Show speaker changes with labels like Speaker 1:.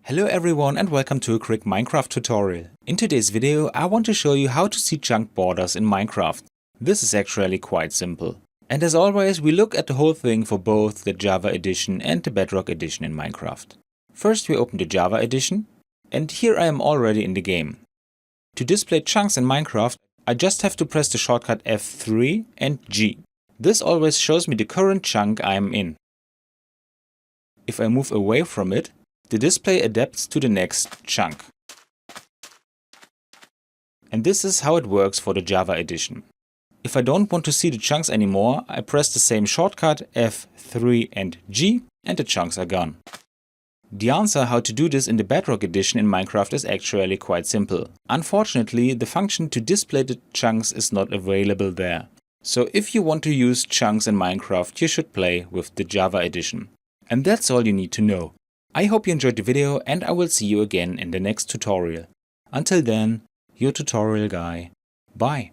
Speaker 1: Hello everyone and welcome to a quick Minecraft tutorial. In today's video I want to show you how to see chunk borders in Minecraft. This is actually quite simple. And as always we look at the whole thing for both the Java edition and the Bedrock edition in Minecraft. First we open the Java edition and here I am already in the game. To display chunks in Minecraft I just have to press the shortcut F3 and G. This always shows me the current chunk I am in. If I move away from it, the display adapts to the next chunk. And this is how it works for the Java edition. If I don't want to see the chunks anymore, I press the same shortcut F3 and G and the chunks are gone. The answer how to do this in the Bedrock edition in Minecraft is actually quite simple. Unfortunately, the function to display the chunks is not available there. So if you want to use chunks in Minecraft, you should play with the Java edition. And that's all you need to know. I hope you enjoyed the video and I will see you again in the next tutorial. Until then, your tutorial guy. Bye.